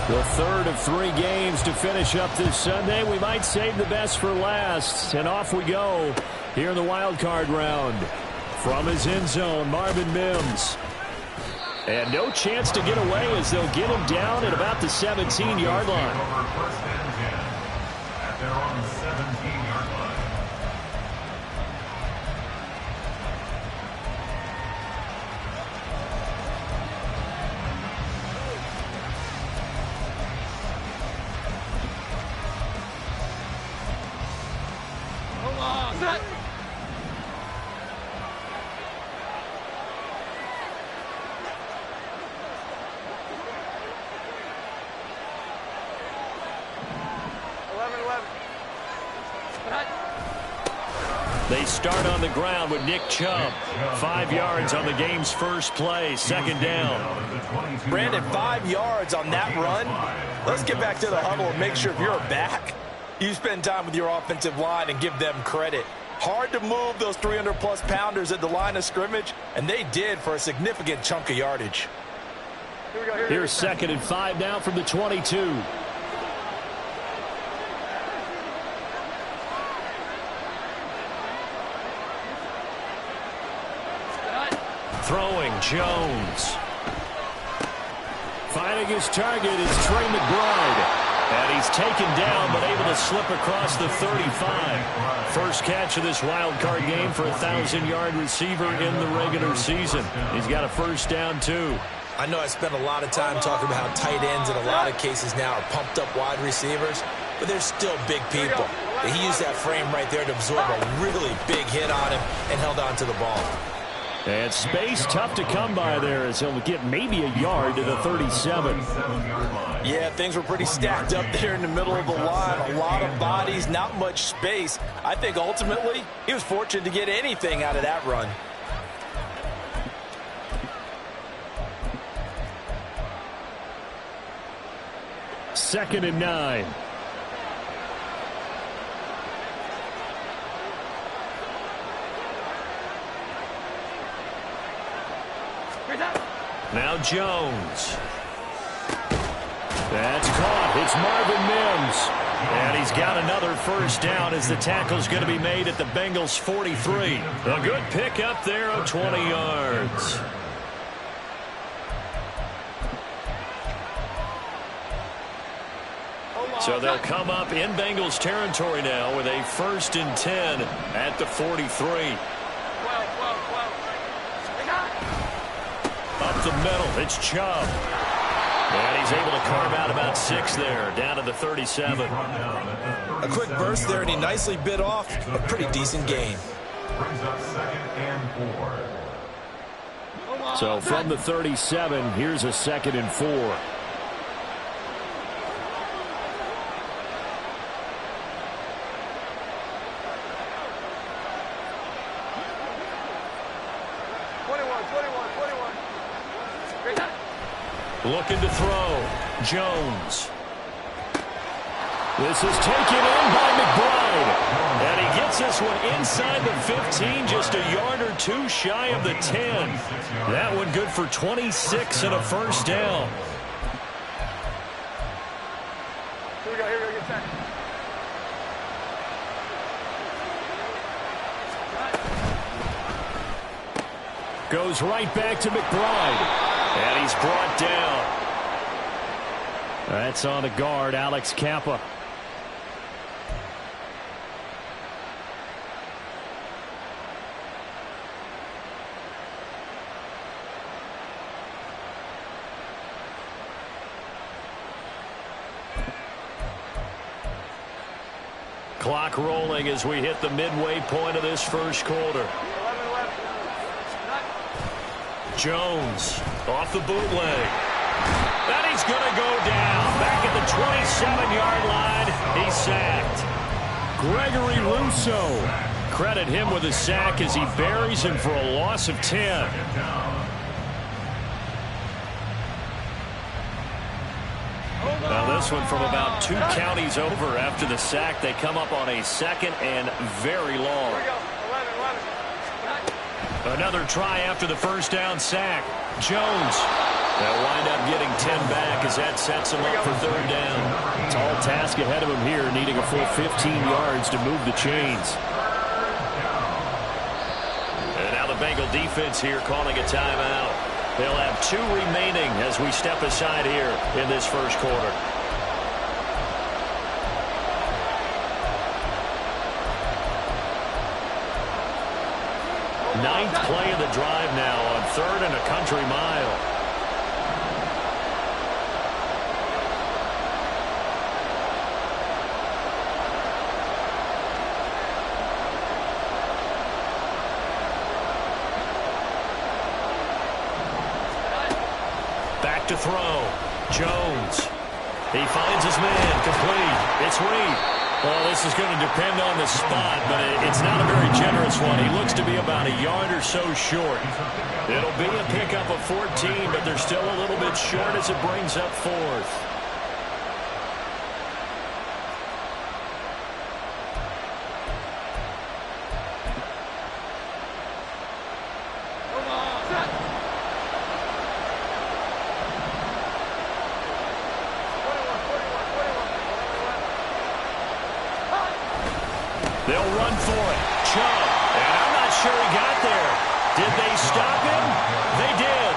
The third of 3 games to finish up this Sunday. We might save the best for last. And off we go here in the wild card round. From his end zone, Marvin Mims. And no chance to get away as they'll get him down at about the 17-yard line. At their own 17-yard line. They start on the ground with Nick Chubb. 5 yards on the game's first play. Second down. Brandon, 5 yards on that run. Let's get back to the huddle and make sure if you're a back, you spend time with your offensive line and give them credit. Hard to move those 300-plus pounders at the line of scrimmage, and they did for a significant chunk of yardage. Here's 2nd and 5 now from the 22. Throwing, Jones. Finding his target is Trey McBride. And he's taken down, but able to slip across the 35. First catch of this wild card game for a 1,000-yard receiver in the regular season. He's got a first down, too. I know I spent a lot of time talking about how tight ends in a lot of cases now are pumped up wide receivers, but they're still big people. He used that frame right there to absorb a really big hit on him and held on to the ball. And space tough to come by there as he'll get maybe a yard to the 37. Yeah, things were pretty stacked up there in the middle of the line. A lot of bodies, not much space. I think ultimately he was fortunate to get anything out of that run. Second and 9. Now Jones. That's caught. It's Marvin Mims. And he's got another first down as the tackle's going to be made at the Bengals' 43. A good pick up there of 20 yards. So they'll come up in Bengals territory now with a 1st and 10 at the 43. Up the middle, it's Chubb. And he's able to carve out about 6 there, down to the 37. A quick burst there, and he nicely bit off a pretty decent gain. Brings up 2nd and 4. So from the 37, here's a 2nd and 4. Looking to throw. Jones. This is taken in by McBride. And he gets this one inside the 15, just a yard or 2 shy of the 10. That one good for 26 and a first down. Here we go, get set. Goes right back to McBride. And he's brought down. That's on the guard, Alex Kappa. Clock rolling as we hit the midway point of this first quarter. Jones off the bootleg. And he's going to go down. Back at the 27-yard line. He's sacked. Gregory Rousseau. Credit him with a sack as he buries him for a loss of 10. Now this one from about 2 counties over after the sack. They come up on a 2nd and very long. Another try after the first down sack. Jones They'll wind up getting 10 back as that sets them up for third down. Tall task ahead of them here, needing a full 15 yards to move the chains. And now the Bengal defense here calling a timeout. They'll have 2 remaining as we step aside here in this first quarter. Ninth play of the drive now on 3rd and a country mile. Back to throw. Jones. He finds his man. Complete. It's Reed. Well, this is going to depend on the spot, but it's not a very generous one. He looks to be about a yard or so short. It'll be a pickup of 14, but they're still a little bit short as it brings up 4th. They'll run for it. Chubb. And I'm not sure he got there. Did they stop him? They did.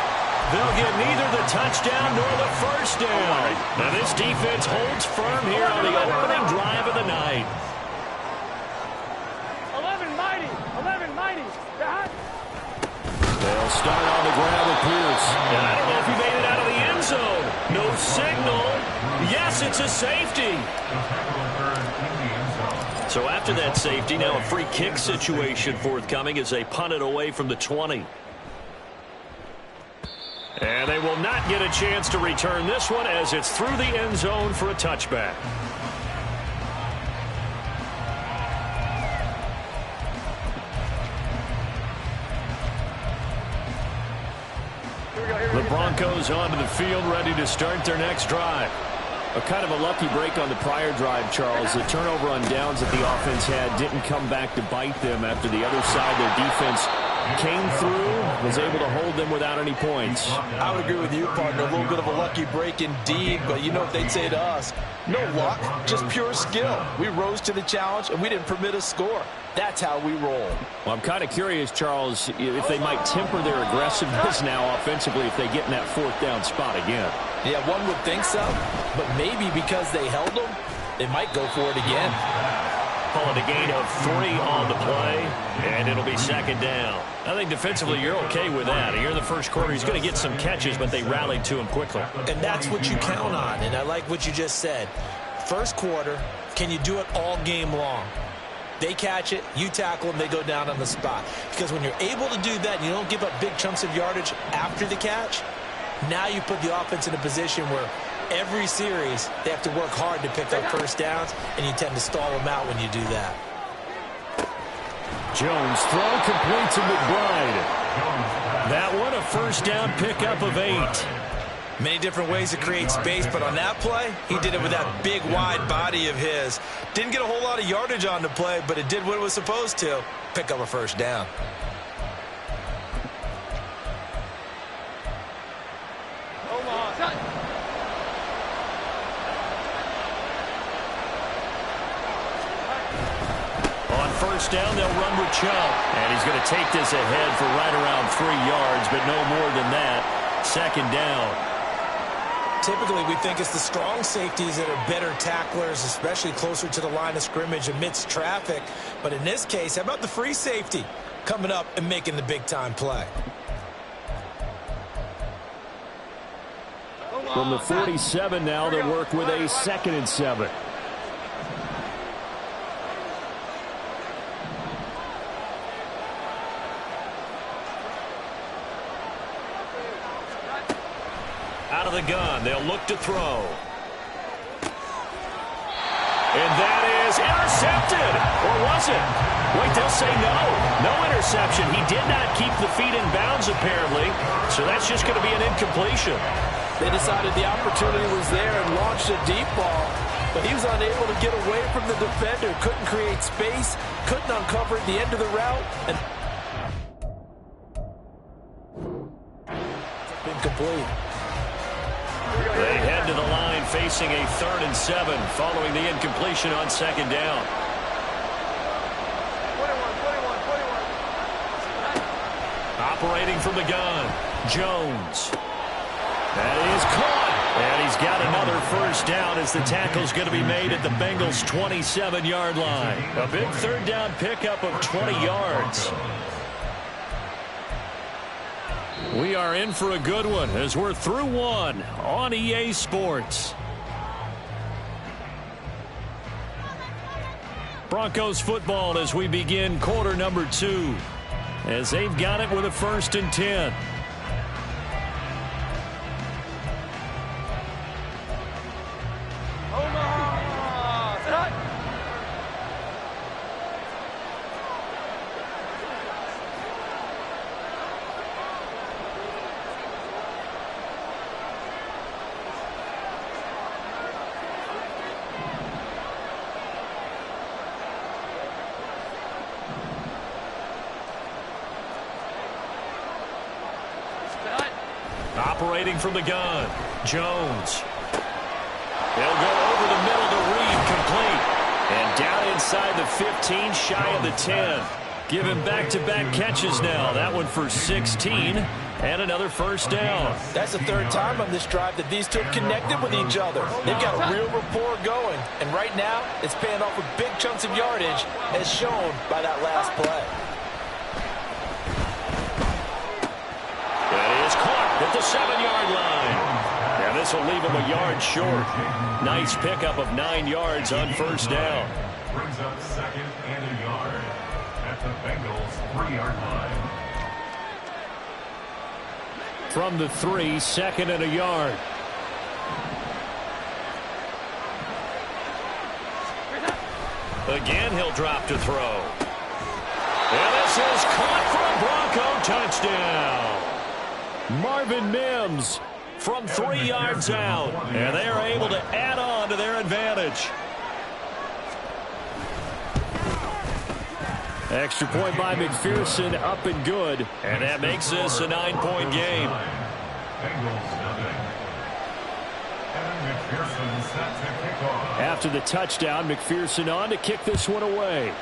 They'll get neither the touchdown nor the first down. Now this defense holds firm here on the opening drive of the night. 11 mighty. 11 mighty. They'll start on the ground with Pierce. And I don't know if he made it out of the end zone. No signal. Yes, it's a safety. So after that safety, now a free kick situation forthcoming as they punt it away from the 20. And they will not get a chance to return this one as it's through the end zone for a touchback. The Broncos onto the field, ready to start their next drive. A kind of a lucky break on the prior drive, Charles. The turnover on downs that the offense had didn't come back to bite them after the other side. Their defense came through, was able to hold them without any points. I would agree with you, partner. A little bit of a lucky break indeed, but you know what they'd say to us. No luck, just pure skill. We rose to the challenge, and we didn't permit a score. That's how we roll. Well, I'm kind of curious, Charles, if they might temper their aggressiveness now offensively if they get in that 4th down spot again. Yeah, one would think so, but maybe because they held them, they might go for it again. Call it a gain of 3 on the play, and it'll be 2nd down. I think defensively you're okay with that. Here in the first quarter, he's going to get some catches, but they rallied to him quickly. And that's what you count on, and I like what you just said. First quarter, can you do it all game long? They catch it, you tackle them, they go down on the spot. Because when you're able to do that and you don't give up big chunks of yardage after the catch, now you put the offense in a position where every series they have to work hard to pick up first downs, and you tend to stall them out when you do that. Jones throw complete to McBride. That one a first down pickup of 8. Many different ways to create space, but on that play, he did it with that big, wide body of his. Didn't get a whole lot of yardage on the play, but it did what it was supposed to, pick up a first down. On first down, they'll run with Chubb. And he's going to take this ahead for right around 3 yards, but no more than that. 2nd down. Typically, we think it's the strong safeties that are better tacklers, especially closer to the line of scrimmage amidst traffic. But in this case, how about the free safety coming up and making the big-time play? From the 47 now, they'll work with a 2nd and 7. Out of the gun, they'll look to throw. And that is intercepted. Or was it? Wait, they'll say no. No interception. He did not keep the feet in bounds, apparently. So that's just going to be an incompletion. They decided the opportunity was there and launched a deep ball. But he was unable to get away from the defender. Couldn't create space. Couldn't uncover the end of the route. And incomplete. to the line facing a 3rd and 7 following the incompletion on 2nd down. 21. Operating from the gun, Jones. That is caught. And he's got another 1st down as the tackle's going to be made at the Bengals' 27-yard line. A big 3rd down pickup of 20 yards. We are in for a good one as we're through one on EA Sports. Broncos football as we begin quarter number 2. As they've got it with a 1st and 10. Operating from the gun, Jones. They'll go over the middle to Reed, complete. And down inside the 15, shy of the 10. Give him back-to-back catches now. That one for 16, and another 1st down. That's the 3rd time on this drive that these two have connected with each other. They've got a real rapport going, and right now it's paying off with big chunks of yardage, as shown by that last play. That is caught at the 7-yard line. And this will leave him a yard short. Nice pickup of 9 yards on 1st down. Brings up 2nd and a yard at the Bengals' 3-yard line. From the 3, 2nd and a yard. Again, he'll drop to throw. And this is caught for a Bronco touchdown. Marvin Mims from 3 yards out, and they are able to add on to their advantage. Extra point by McPherson, up and good, and that makes this a 9-point game. Bengals nothing. And McPherson set to kick off. After the touchdown, McPherson on to kick this one away.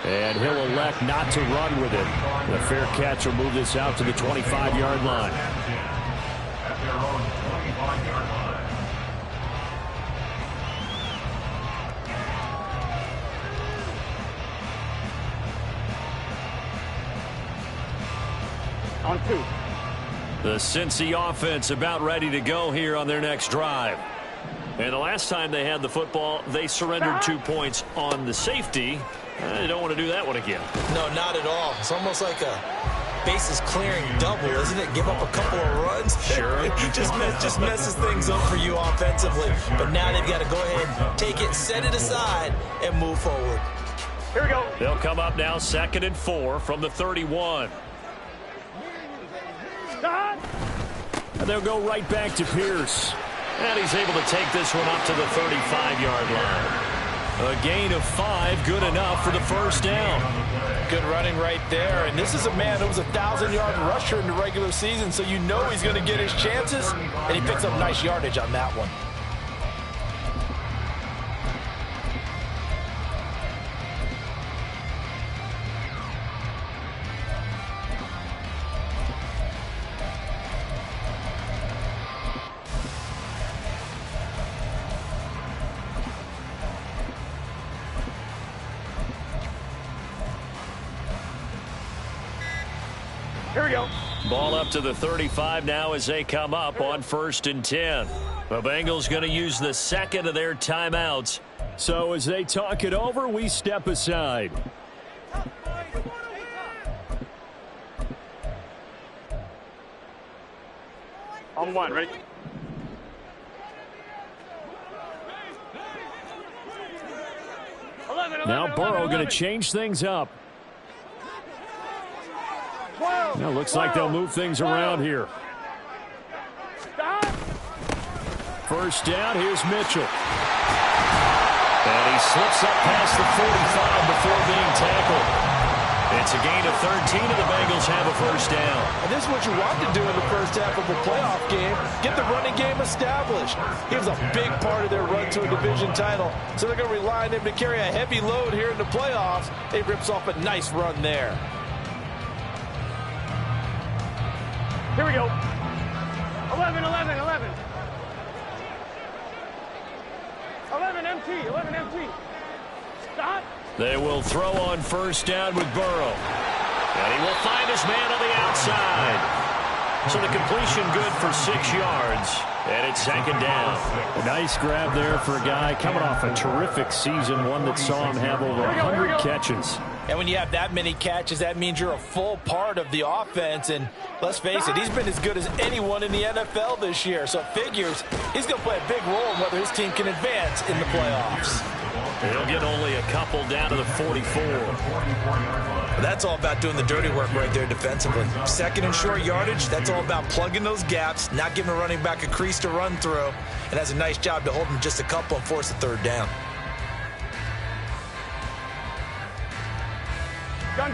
And he'll elect not to run with it. The fair catch will move this out to the 25-yard line. At their own 25-yard line. On 2. The Cincy offense about ready to go here on their next drive. And the last time they had the football, they surrendered 2 points on the safety. They don't want to do that one again. No, not at all. It's almost like a bases clearing double, isn't it? Give up a couple of runs. Sure. just messes things up for you offensively. But now they've got to go ahead, take it, set it aside, and move forward. Here we go. They'll come up now 2nd and 4 from the 31. And they'll go right back to Pierce. And he's able to take this one up to the 35-yard line. A gain of 5, good enough for the 1st down. Good running right there. And this is a man who was a 1,000-yard rusher in the regular season, so you know he's going to get his chances. And he picks up nice yardage on that one. Here we go. Ball up to the 35 now as they come up on 1st and 10. The Bengals going to use the 2nd of their timeouts. So as they talk it over, we step aside. On 1, ready? Now Burrow going to change things up. Now looks like they'll move things around here. 1st down, here's Mitchell. And he slips up past the 45 before being tackled. It's It's a gain of 13, and the Bengals have a first down. And this is what you want to do in the first half of a playoff game. Get the running game established. He was a big part of their run to a division title, so they're going to rely on him to carry a heavy load here in the playoffs. He rips off a nice run there. Here we go. 11, 11, 11. 11 MT, 11 MT. Stop. They will throw on first down with Burrow. And he will find his man on the outside. So the completion good for 6 yards. And it's second down. A nice grab there for a guy coming off a terrific season, one that saw him have over 100 catches. And when you have that many catches, that means you're a full part of the offense. And let's face it, he's been as good as anyone in the NFL this year. So it figures he's going to play a big role in whether his team can advance in the playoffs. He'll get only a couple down to the 44. That's all about doing the dirty work right there defensively. Second and short yardage, that's all about plugging those gaps, not giving a running back a crease to run through, and has a nice job to hold him just a couple and force a third down.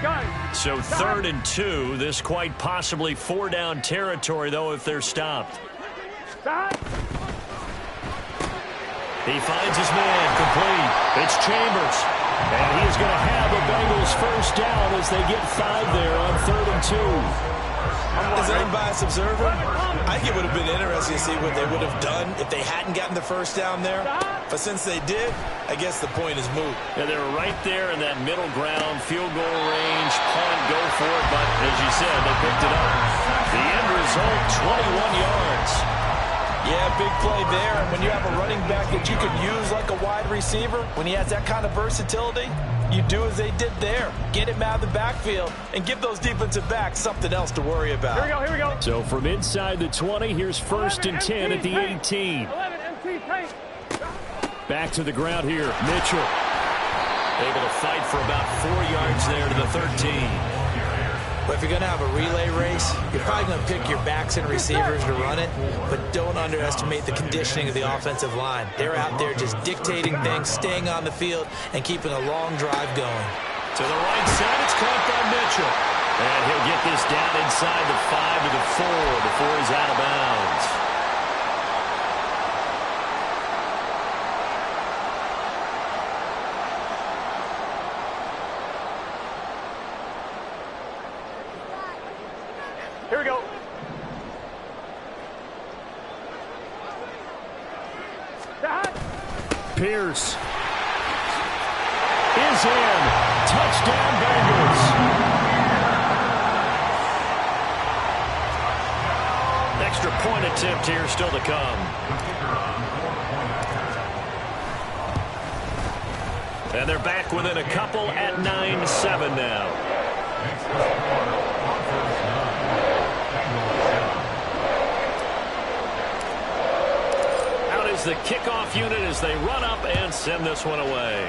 Gun. So 3rd and 2, this quite possibly 4-down territory, though, if they're stopped. Stop. He finds his man complete. It's Chambers. And he is going to have the Bengals first down as they get 5 there on 3rd and 2. As an unbiased observer, I think it would have been interesting to see what they would have done if they hadn't gotten the first down there. But since they did, I guess the point is moot. Yeah, they were right there in that middle ground, field goal range, punt, go for it. But as you said, they picked it up. The end result, 21 yards. Yeah, big play there. And when you have a running back that you can use like a wide receiver, when he has that kind of versatility, you do as they did there. Get him out of the backfield and give those defensive backs something else to worry about. Here we go. So from inside the 20, here's 1st and 10 at the 18. 11 MT tank. Back to the ground here. Mitchell able to fight for about 4 yards there to the 13. But if you're going to have a relay race, you're probably going to pick your backs and receivers to run it, but don't underestimate the conditioning of the offensive line. They're out there just dictating things, staying on the field, and keeping a long drive going. To the right side, it's caught by Mitchell. And he'll get this down inside the 5 to the 4 before he's out of bounds. Here we go. Pierce is in. Touchdown, Bengals. Extra point attempt here still to come. And they're back within a couple at 9-7 now. The kickoff unit as they run up and send this one away.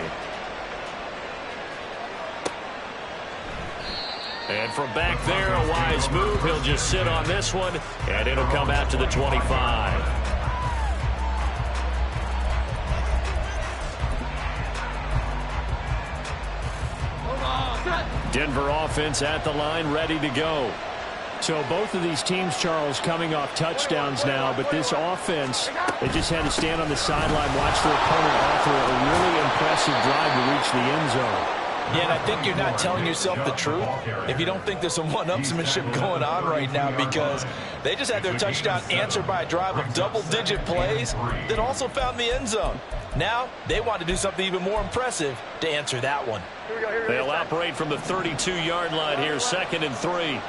And from back there, a wise move. He'll just sit on this one, and it'll come out to the 25. Denver offense at the line, ready to go. So both of these teams, Charles, coming off touchdowns now, but this offense, they just had to stand on the sideline, watch their opponent offer a really impressive drive to reach the end zone. Yeah, and I think you're not telling yourself the truth if you don't think there's some one-upsmanship going on right now, because they just had their touchdown answered by a drive of double-digit plays that also found the end zone. Now they want to do something even more impressive to answer that one. They'll operate from the 32-yard line here, 2nd and 3.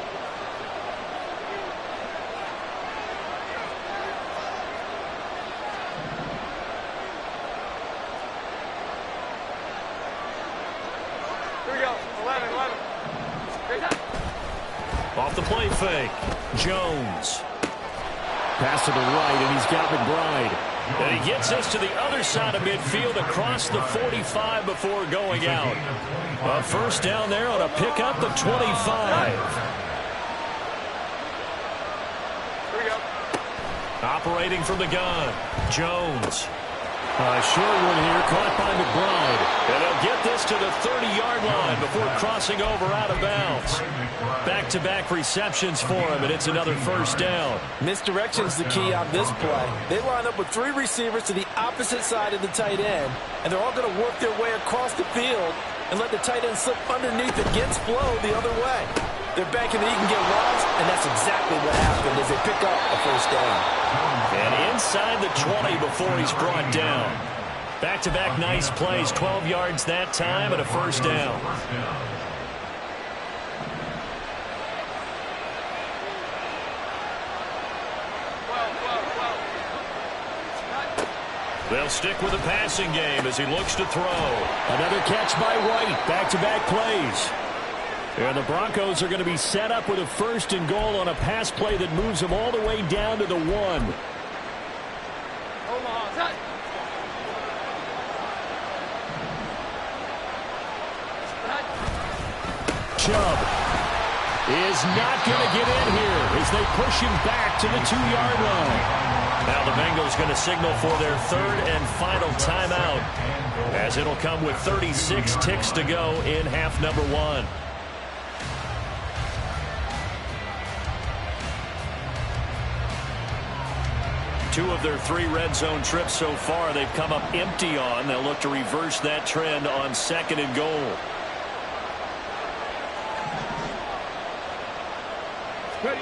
Off the play fake. Jones. Pass to the right, and he's got McBride. And he gets us to the other side of midfield across the 45 before going out. A first down there on a pickup of 25. Here we go. Operating from the gun. Jones. Short one here, caught by McBride. And he'll get get this to the 30-yard line before crossing over out of bounds. Back-to-back receptions for him, and it's another first down. Misdirection's the key on this play. They line up with 3 receivers to the opposite side of the tight end, and they're all going to work their way across the field and let the tight end slip underneath against flow the other way. They're banking that he can get lost, and that's exactly what happened as they pick up a first down. And inside the 20 before he's brought down. Back-to-back nice plays, 12 yards that time and a first down. They'll stick with the passing game as he looks to throw. Another catch by White. Back-to-back plays. And the Broncos are going to be set up with a first and goal on a pass play that moves them all the way down to the 1. Chubb is not going to get in here as they push him back to the 2-yard line. Now the Bengals going to signal for their third and final timeout as it'll come with 36 ticks to go in half number 1. Two of their 3 red zone trips so far they've come up empty on. They'll look to reverse that trend on second and goal. And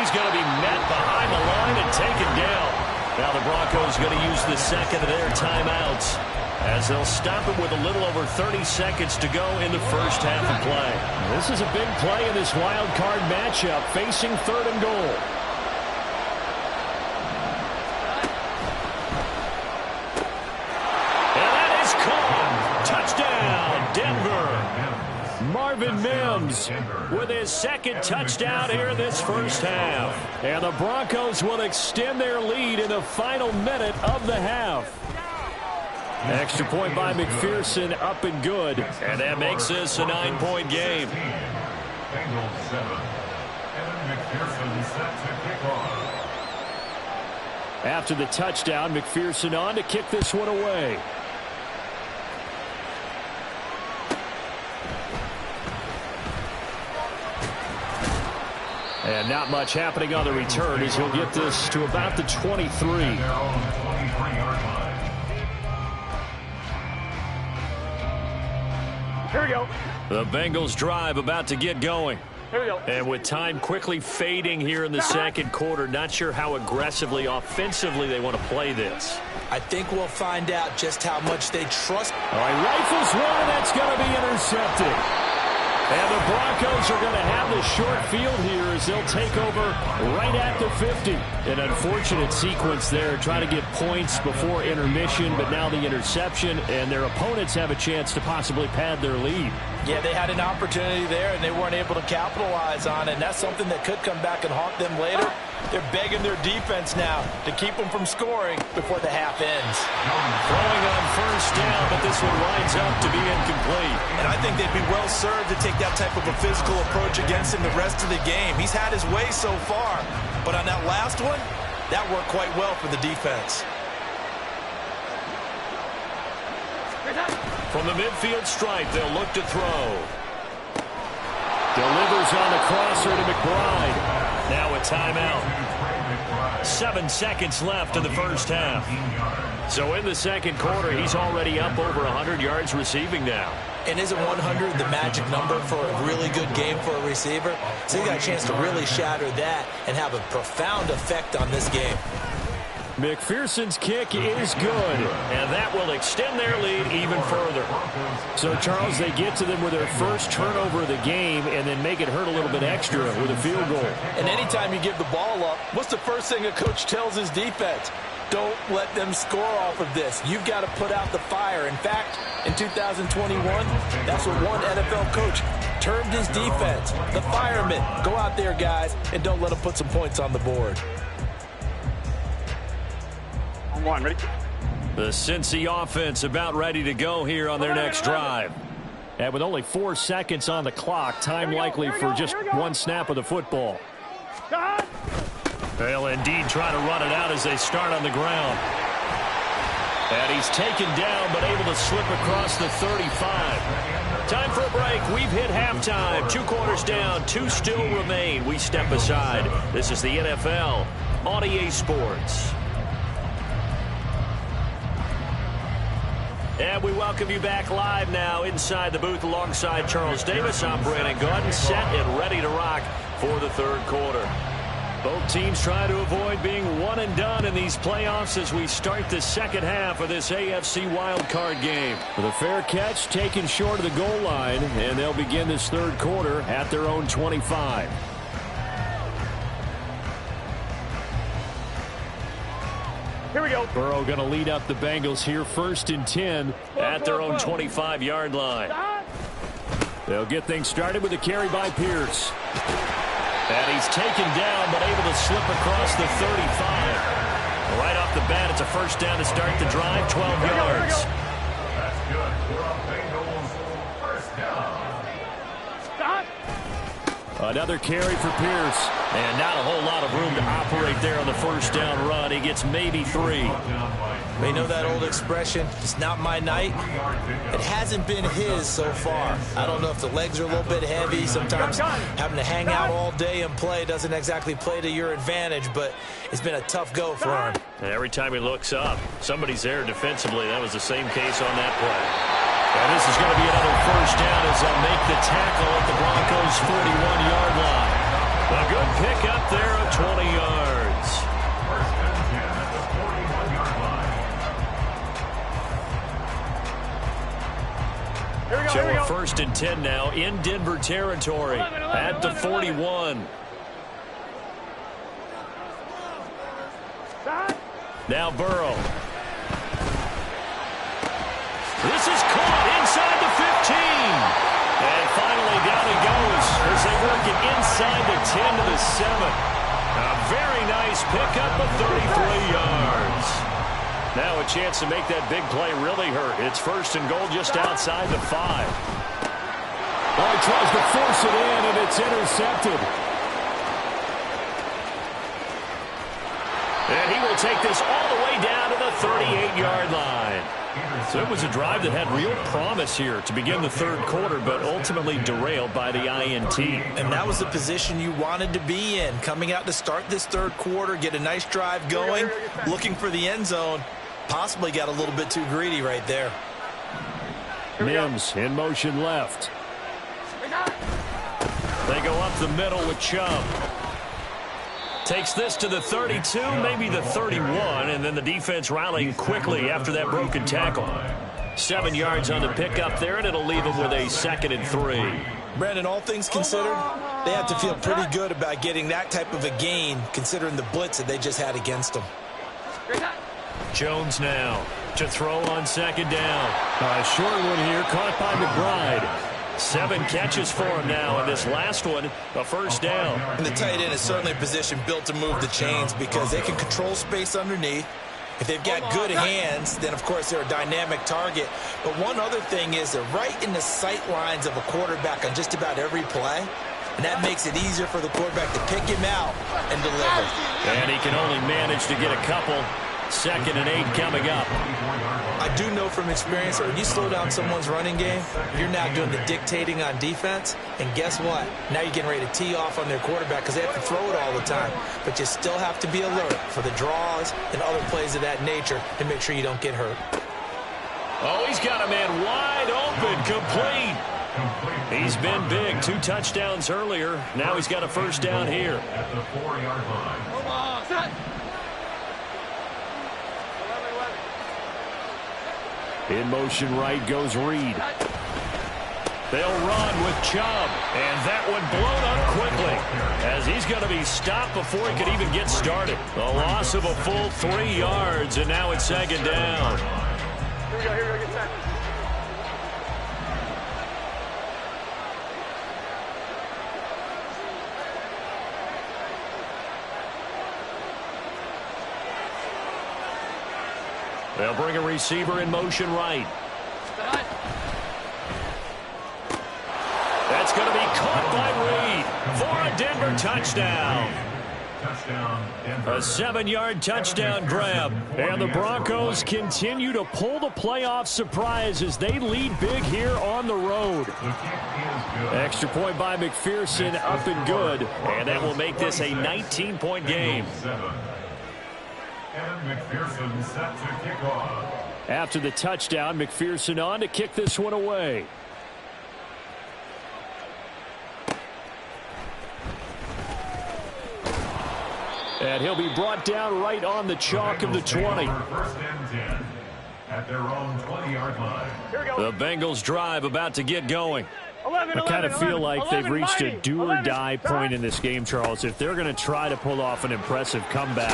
he's going to be met behind the line and taken down. Now the Broncos going to use the second of their timeouts as they'll stop it with a little over 30 seconds to go in the first half of play. This is a big play in this wild card matchup, facing third and goal. And that is caught. Touchdown, Denver. Marvin Mims with his second touchdown here in this first half. And the Broncos will extend their lead in the final minute of the half. Extra point by McPherson, up and good. And that makes this a 9-point game. Bengals 7. Evan McPherson set to kick off. After the touchdown, McPherson on to kick this one away. And not much happening on the return as he'll get this to about the 23. Here we go. The Bengals drive about to get going. Here we go. And with time quickly fading here in the second quarter, not sure how aggressively, offensively they want to play this. I think we'll find out just how much they trust. All right, rifles one, and that's going to be intercepted. And the Broncos are going to have the short field here as they'll take over right at the 50. An unfortunate sequence there, trying to get points before intermission, but now the interception, and their opponents have a chance to possibly pad their lead. Yeah, they had an opportunity there, and they weren't able to capitalize on it, and that's something that could come back and haunt them later. They're begging their defense now to keep them from scoring before the half ends. Throwing on first down, but this one winds up to be incomplete. And I think they'd be well served to take that type of a physical approach against him the rest of the game. He's had his way so far, but on that last one, that worked quite well for the defense. From the midfield stripe, they'll look to throw. Delivers on the crosser to McBride. Now a timeout. 7 seconds left in the first half. So in the second quarter, he's already up over 100 yards receiving now. And isn't 100 the magic number for a really good game for a receiver? So he got a chance to really shatter that and have a profound effect on this game. McPherson's kick is good, and that will extend their lead even further. So, Charles, they get to them with their first turnover of the game and then make it hurt a little bit extra with a field goal. And anytime you give the ball up, what's the first thing a coach tells his defense? Don't let them score off of this. You've got to put out the fire. In fact, in 2021, that's what one NFL coach termed his defense. The firemen. Go out there, guys, and don't let them put some points on the board. One, ready? The Cincy offense about ready to go here on their next drive. And with only 4 seconds on the clock, time likely for just one snap of the football. They'll indeed try to run it out as they start on the ground. And he's taken down, but able to slip across the 35. Time for a break. We've hit halftime. 2 quarters down, 2 still remain. We step aside. This is the NFL on EA Sports. And we welcome you back live now inside the booth alongside Charles Davis. I'm Brandon Gordon, set and ready to rock for the third quarter. Both teams try to avoid being one and done in these playoffs as we start the second half of this AFC wildcard game. With a fair catch taken short of the goal line, and they'll begin this third quarter at their own 25. Here we go. Burrow going to lead up the Bengals here, 1st and 10 at their own 25-yard line. They'll get things started with a carry by Pierce. And he's taken down, but able to slip across the 35. Right off the bat, it's a first down to start the drive, 12 yards. That's good for a Bengals first down. Stop. Another carry for Pierce. And not a whole lot of room to operate there on the first down run. He gets maybe 3. They know that old expression, it's not my night. It hasn't been his so far. I don't know if the legs are a little bit heavy. Sometimes having to hang out all day and play doesn't exactly play to your advantage, but it's been a tough go for him. And every time he looks up, somebody's there defensively. That was the same case on that play. And this is going to be another first down as they'll make the tackle at the Broncos' 41-yard line. A good pickup there of 20 yards. First and 10 at the 41-yard line. Here we go. So Here we a go. 1st and 10 now in Denver territory at the 41. Stop. Now Burrow. This is caught inside the 15. And finally down he goes as they work it inside the 10 to the 7. A very nice pickup of 33 yards. Now a chance to make that big play really hurt. It's 1st and goal just outside the 5. Oh, he tries to force it in, and it's intercepted. And he will take this all the way down to the 38-yard line. So it was a drive that had real promise here to begin the third quarter, but ultimately derailed by the INT. And that was the position you wanted to be in. Coming out to start this third quarter, get a nice drive going, looking for the end zone. Possibly got a little bit too greedy right there. Mims in motion left. They go up the middle with Chubb. Takes this to the 32, maybe the 31, and then the defense rallying quickly after that broken tackle. 7 yards on the pickup there, and it'll leave them with a 2nd and 3. Brandon, all things considered, they have to feel pretty good about getting that type of a gain, considering the blitz that they just had against them. Jones now to throw on 2nd down. A short one here, caught by McBride. 7 catches for him now, and this last one, a first down. And the tight end is certainly a position built to move the chains because they can control space underneath. If they've got good hands, then, of course, they're a dynamic target. But one other thing is they're right in the sight lines of a quarterback on just about every play, and that makes it easier for the quarterback to pick him out and deliver. And he can only manage to get a couple. 2nd and 8 coming up. I do know from experience that when you slow down someone's running game, you're now doing the dictating on defense. And guess what? Now you're getting ready to tee off on their quarterback because they have to throw it all the time. But you still have to be alert for the draws and other plays of that nature to make sure you don't get hurt. Oh, he's got a man wide open, complete. He's been big. 2 touchdowns earlier. Now he's got a first down here. At the 4-yard line. In motion right goes Reed. They'll run with Chubb. And that one blown up quickly as he's going to be stopped before he could even get started. A loss of a full 3 yards, and now it's 2nd down. Here we go, get set. They'll bring a receiver in motion right. That's going to be caught by Reed for a Denver touchdown. Touchdown, Denver. A 7-yard touchdown grab. And the Broncos continue to pull the playoff surprise as they lead big here on the road. The kick is good. Extra point by McPherson, up and good. And that will make this a 19-point game. Evan McPherson set to kick off. After the touchdown, McPherson on to kick this one away. And he'll be brought down right on the chalk of the 20. First and 10 at their own 20-yard line. The Bengals drive about to get going. 11, I kind of feel like they've 11, reached a mighty. do-or-die 11, point in this game, Charles. If they're going to try to pull off an impressive comeback,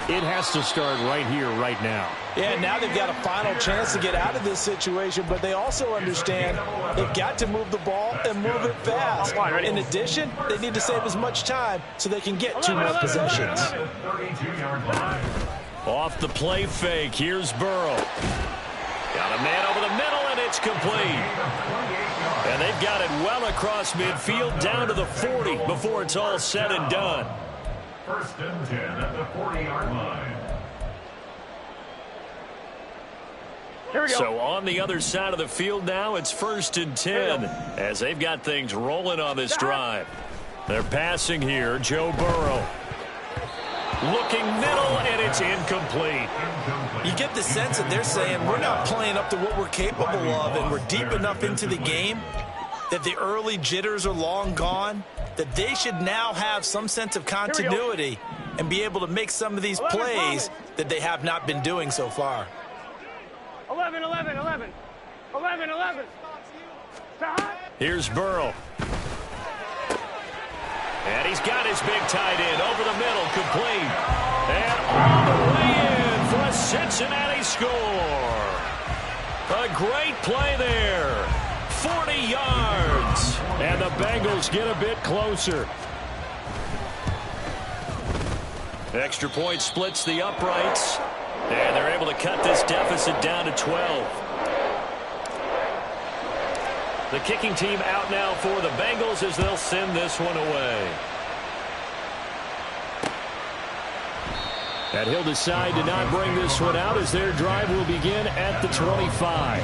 it has to start right here, right now. Yeah, now they've got a final chance to get out of this situation, but they also understand they've got to move the ball and move it fast. In addition, they need to save as much time so they can get 2 more possessions. 32-yard line. Off the play fake, here's Burrow. Got a man over the middle, and it's complete. And they've got it well across midfield down to the 40 before it's all said and done. First and 10 at the 40-yard line. Here we go. So on the other side of the field now, it's first and 10 as they've got things rolling on this drive. They're passing here, Joe Burrow. Looking middle, and it's incomplete. You get the sense that they're saying we're not playing up to what we're capable of, and we're deep enough into the game that the early jitters are long gone, that they should now have some sense of continuity and be able to make some of these plays that they have not been doing so far. 11, 11, 11. 11, 11. Stop. Here's Burrow. And he's got his big tight end over the middle, complete. And all the way in for a Cincinnati score. A great play there. 40 yards. And the Bengals get a bit closer. Extra point splits the uprights. And they're able to cut this deficit down to 12. The kicking team out now for the Bengals as they'll send this one away. And he'll decide to not bring this one out as their drive will begin at the 25.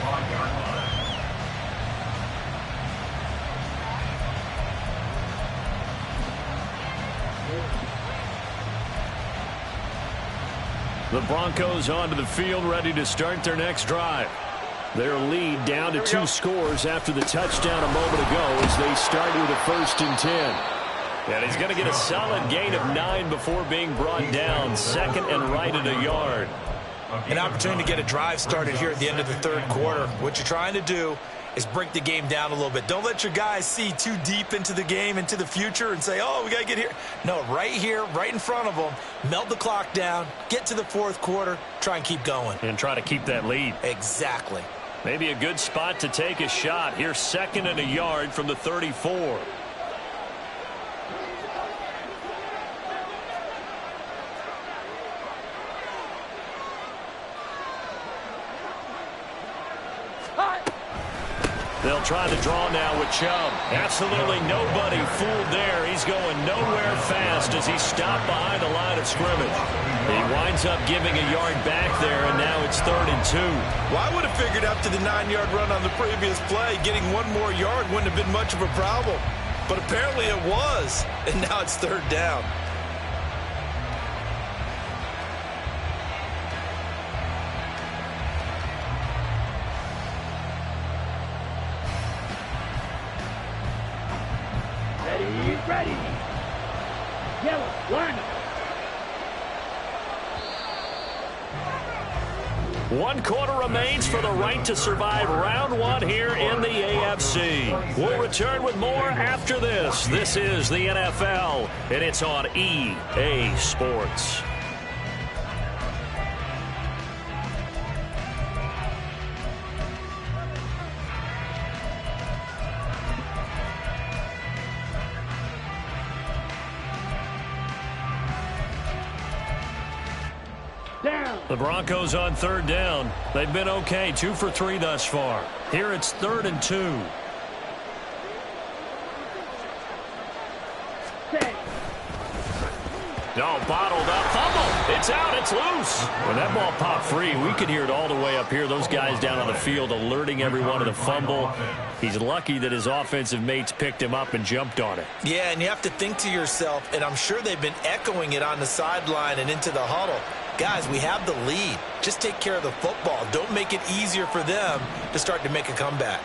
The Broncos onto the field ready to start their next drive. Their lead down to 2 scores after the touchdown a moment ago as they start with a first and 10. And he's going to get a solid gain of 9 before being brought down. Second and right at a yard. An opportunity to get a drive started here at the end of the third quarter. What you're trying to do is break the game down a little bit. Don't let your guys see too deep into the game, into the future, and say, oh, we got to get here. No, right here, right in front of them, melt the clock down, get to the fourth quarter, try and keep going. And try to keep that lead. Exactly. Maybe a good spot to take a shot. Here's second and a yard from the 34. They'll try to draw now with Chubb. Absolutely nobody fooled there. He's going nowhere fast as he's stopped behind the line of scrimmage. He winds up giving a yard back there, and now it's 3rd and 2. Well, I would have figured after the 9-yard run on the previous play, getting 1 more yard wouldn't have been much of a problem. But apparently it was, and now it's 3rd down. Ready. Yellow, line up. 1 quarter remains for the right to survive round 1 here in the AFC. We'll return with more after this. This is the NFL, and it's on EA Sports. The Broncos on 3rd down. They've been okay, 2 for 3 thus far. Here it's 3rd and 2. No, bottled up. Fumble. It's out. It's loose. When that ball popped free, we could hear it all the way up here. Those guys down on the field alerting everyone of the fumble. He's lucky that his offensive mates picked him up and jumped on it. Yeah, and you have to think to yourself, and I'm sure they've been echoing it on the sideline and into the huddle. Guys, we have the lead. Just take care of the football. Don't make it easier for them to start to make a comeback.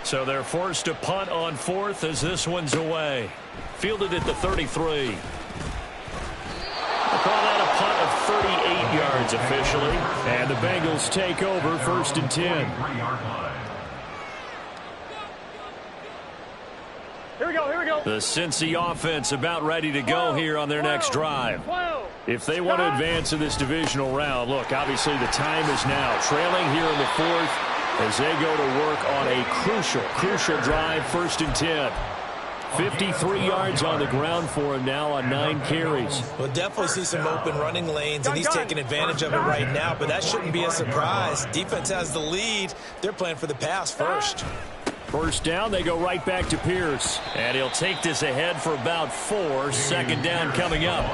So they're forced to punt on fourth as this one's away. Fielded at the 33. They'll call that a punt of 38 yards officially. And the Bengals take over 1st and 10. Here we go, here we go. The Cincy offense about ready to go here on their next drive. If they want to advance in this divisional round, look, obviously the time is now. Trailing here in the fourth as they go to work on a crucial drive, 1st and 10. 53 yards on the ground for him now on 9 carries. We'll definitely see some open running lanes, and he's taking advantage of it right now, but that shouldn't be a surprise. Defense has the lead. They're playing for the pass first. First down, they go right back to Pierce. And he'll take this ahead for about 4. Second down coming up.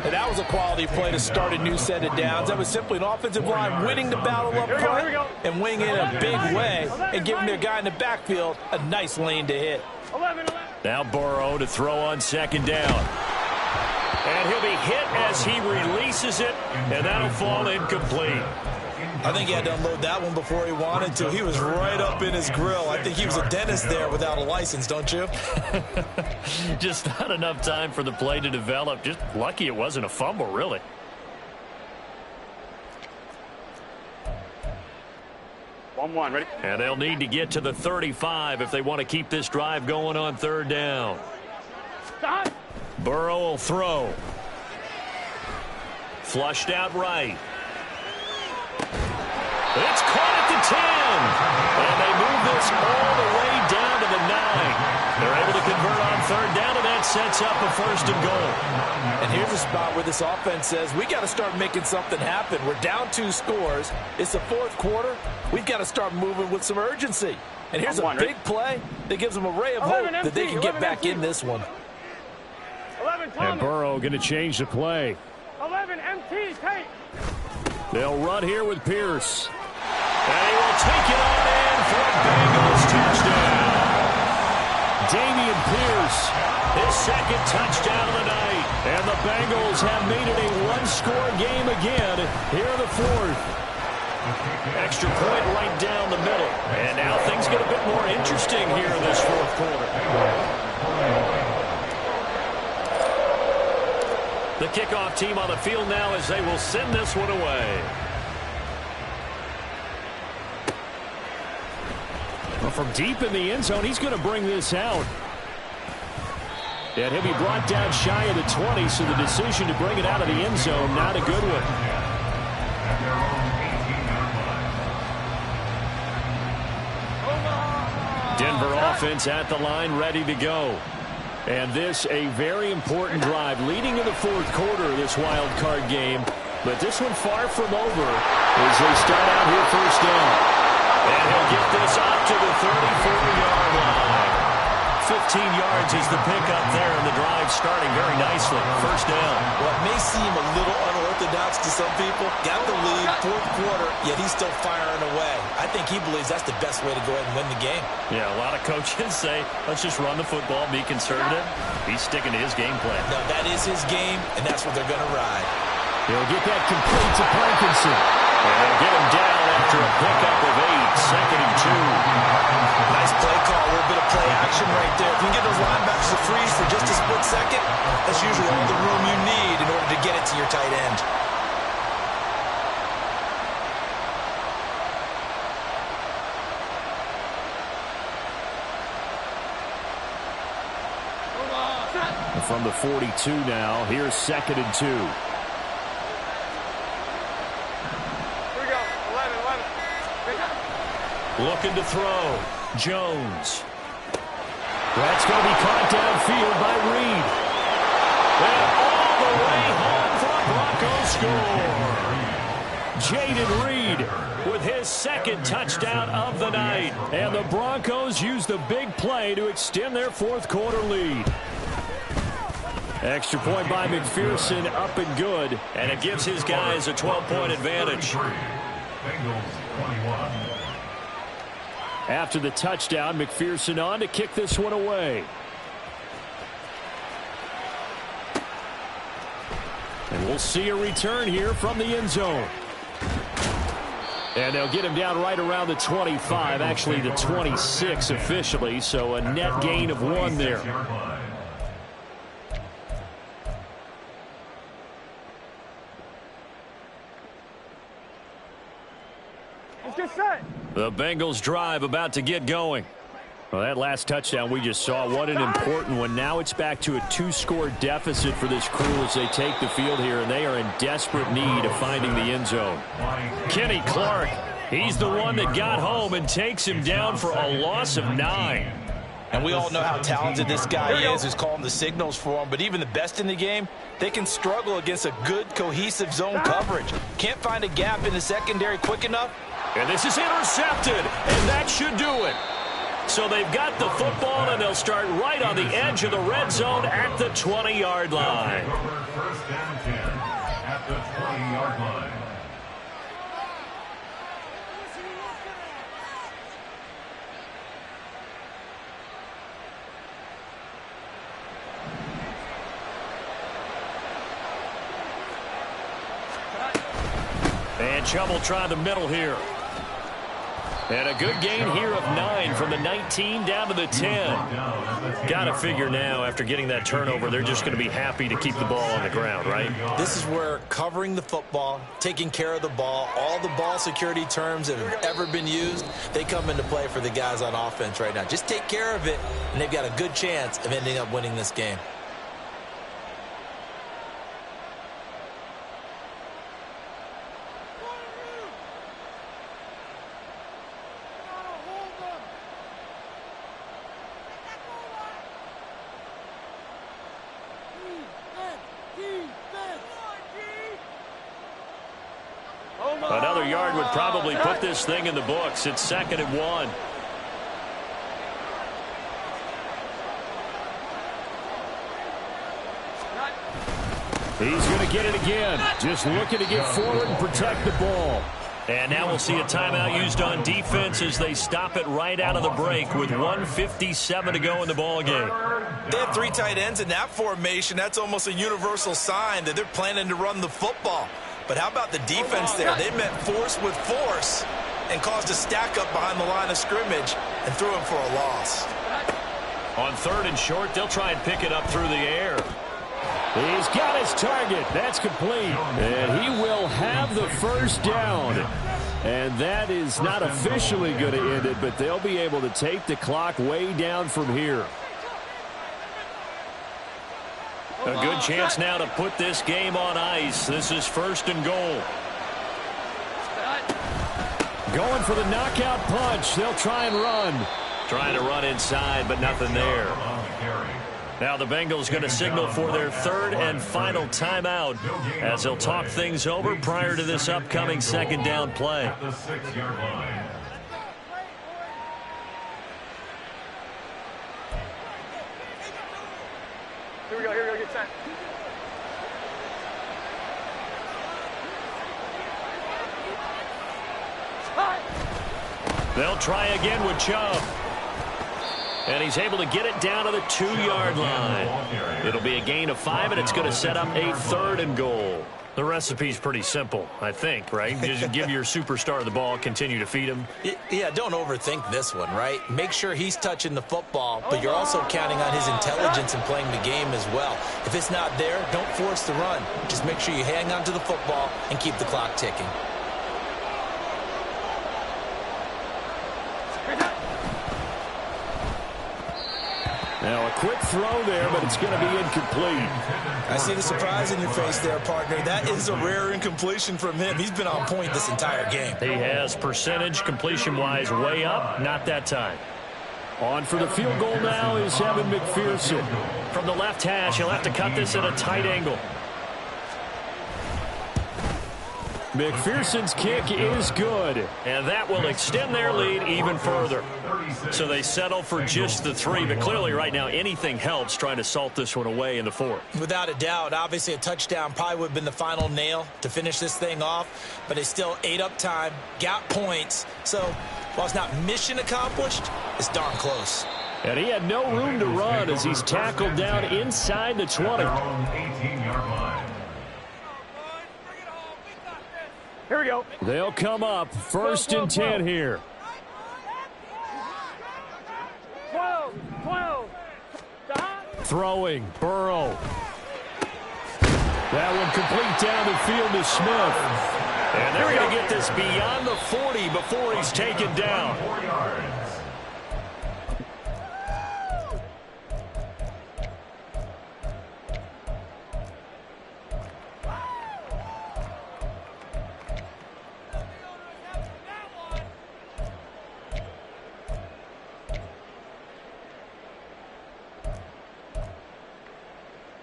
And that was a quality play to start a new set of downs. That was simply an offensive line winning the battle up front and winning in a big way and giving their guy in the backfield a nice lane to hit. Now Burrow to throw on second down. And he'll be hit as he releases it, and that'll fall incomplete. I think he had to unload that one before he wanted to. He was right up in his grill. I think he was a dentist there without a license, don't you? Just not enough time for the play to develop. Just lucky it wasn't a fumble, really. Ready? And they'll need to get to the 35 if they want to keep this drive going on third down. Stop. Burrow will throw. Flushed out right. It's caught at the 10. And they move this all the way down to the 9. They're able to convert on third down, and that sets up a 1st and goal. And here's a spot where this offense says, we got to start making something happen. We're down 2 scores. It's the 4th quarter. We've got to start moving with some urgency. And here's a big play that gives them a ray of hope that they can get back in this one. 11 And Burrow going to change the play. 11 MT, take. They'll run here with Pierce. And he will take it on in for a Bengals touchdown. Dameon Pierce, his 2nd touchdown of the night. And the Bengals have made it a 1-score game again here in the 4th. Extra point right down the middle. And now things get a bit more interesting here in this 4th quarter. The kickoff team on the field now as they will send this one away. Well, from deep in the end zone, he's going to bring this out. And he'll be brought down shy of the 20, so the decision to bring it out of the end zone, not a good one. Denver offense at the line, ready to go. And this a very important drive leading in the 4th quarter of this wild card game. But this one far from over as they start out here 1st down. And he'll get this up to the 34-yard line. 15 yards is the pickup there, and the drive starting very nicely. 1st down. Well, it may seem a little unorthodox to some people. Got the lead, 4th quarter, yet he's still firing away. I think he believes that's the best way to go ahead and win the game. Yeah, a lot of coaches say, let's just run the football, be conservative. He's sticking to his game plan. No, that is his game, and that's what they're going to ride. He'll get that complete to Parkinson. And they'll get him down after a pickup of 8, 2nd and 2. Nice play call, a little bit of play action right there. If you can get those linebackers to freeze for just a split second, that's usually all the room you need in order to get it to your tight end. From the 42 now, here's 2nd and 2. Looking to throw. Jones. That's going to be caught downfield by Reed. And all the way home for a Broncos score. Jaden Reed with his second touchdown of the night. And the Broncos use the big play to extend their fourth quarter lead. Extra point by McPherson, up and good. And it gives his guys a 12-point advantage. Bengals 21. After the touchdown, McPherson on to kick this one away. And we'll see a return here from the end zone. And they'll get him down right around the 25, actually the 26 officially, so a net gain of 1 there. Let's get set. The Bengals drive about to get going. Well, that last touchdown we just saw, what an important one. Now it's back to a 2-score deficit for this crew as they take the field here, and they are in desperate need of finding the end zone. Kenny Clark, he's the one that got home and takes him down for a loss of 9. And we all know how talented this guy is who's calling the signals for him. But even the best in the game, they can struggle against a good, cohesive zone coverage. Can't find a gap in the secondary quick enough. And this is intercepted, and that should do it. So they've got the football, and they'll start right on the edge of the red zone at the 20-yard line. First down 10 at the 20-yard line. And Chubb will try the middle here. And a good gain here of 9 from the 19 down to the 10. Got to figure now, after getting that turnover, they're just going to be happy to keep the ball on the ground, right? This is where covering the football, taking care of the ball, all the ball security terms that have ever been used, they come into play for the guys on offense right now. Just take care of it, and they've got a good chance of ending up winning this game. Another yard would probably put this thing in the books. It's 2nd and 1. He's going to get it again. Just looking to get forward and protect the ball. And now we'll see a timeout used on defense as they stop it right out of the break with 1:57 to go in the ball game. They have 3 tight ends in that formation. That's almost a universal sign that they're planning to run the football. But how about the defense there? They met force with force and caused a stack up behind the line of scrimmage and threw him for a loss. On 3rd and short, they'll try and pick it up through the air. He's got his target. That's complete. And he will have the first down. And that is not officially going to end it, but they'll be able to take the clock way down from here. A good chance now to put this game on ice. This is 1st and goal. Going for the knockout punch. They'll try and run. Trying to run inside, but nothing there. Now the Bengals going to signal for their 3rd and final timeout as they'll talk things over prior to this upcoming 2nd down play. At the 6-yard line. Here we go, get set. They'll try again with Chubb. And he's able to get it down to the 2-yard line. It'll be a gain of 5, and it's going to set up a 3rd and goal. The recipe's pretty simple, I think, right? Just give your superstar the ball, continue to feed him. Yeah, don't overthink this one, right? Make sure he's touching the football, but you're also counting on his intelligence in playing the game as well. If it's not there, don't force the run. Just make sure you hang on to the football and keep the clock ticking. Now a quick throw there, but it's going to be incomplete. I see the surprise in your face there, partner. That is a rare incompletion from him. He's been on point this entire game. He has percentage completion-wise way up, not that time. On for the field goal now is Evan McPherson. From the left hash, he'll have to cut this at a tight angle. McPherson's kick is good, and that will extend their lead even further. So they settle for just the 3, but clearly right now anything helps trying to salt this one away in the 4th. Without a doubt, obviously a touchdown probably would have been the final nail to finish this thing off, but they still ate up time, got points. So while it's not mission accomplished, it's darn close. And he had no room to run as he's tackled down inside the 20. 18-yard line. Here we go. They'll come up 1st and 10 here. 12. Throwing, Burrow. That one complete down the field to Smith. And they're going to get this beyond the 40 before he's taken down. 4 yards.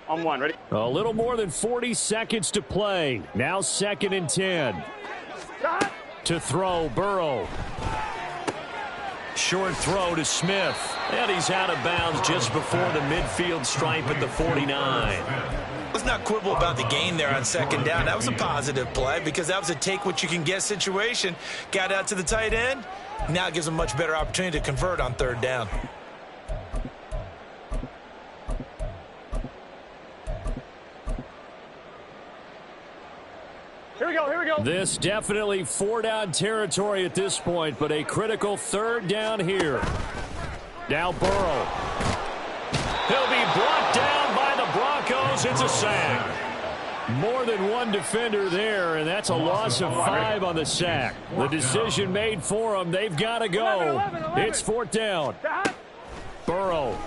On 1, ready? A little more than 40 seconds to play. Now 2nd and 10. To throw, Burrow. Short throw to Smith. And he's out of bounds just before the midfield stripe at the 49. Let's not quibble about the gain there on 2nd down. That was a positive play because that was a take-what-you-can-get situation. Got out to the tight end. Now it gives them a much better opportunity to convert on 3rd down. Here we go. This definitely 4-down territory at this point, but a critical 3rd down here. Now Burrow. He'll be brought down by the Broncos. It's a sack. More than one defender there, and that's a loss of 5 on the sack. The decision made for them. They've got to go. 11. It's 4th down. Burrow.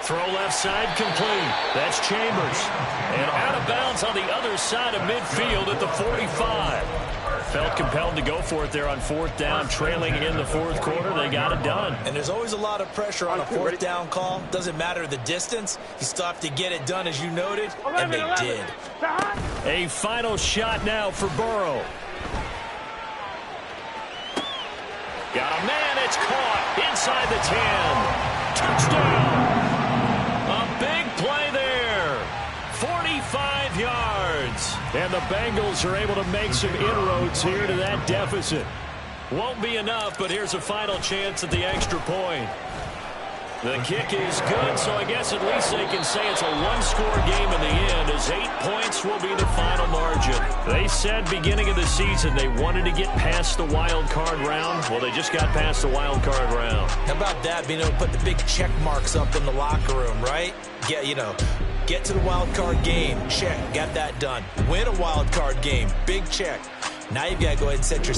Throw left side complete. That's Chambers. And out of bounds on the other side of midfield at the 45. Felt compelled to go for it there on 4th down, trailing in the 4th quarter. They got it done. And there's always a lot of pressure on a 4th down call. Doesn't matter the distance. You still have to get it done, as you noted, and they did. A final shot now for Burrow. Got a man. It's caught inside the 10. Touchdown. Big play there. 45 yards. And the Bengals are able to make some inroads here to that deficit. Won't be enough, but here's a final chance at the extra point. The kick is good, so I guess at least they can say it's a one-score game in the end, as 8 points will be the final margin. They said beginning of the season they wanted to get past the wild card round. Well, they just got past the wild card round. How about that, being able to put the big check marks up in the locker room, right? Get to the wild card game. Check. Got that done. Win a wild card game. Big check. Now you've got to go ahead and set your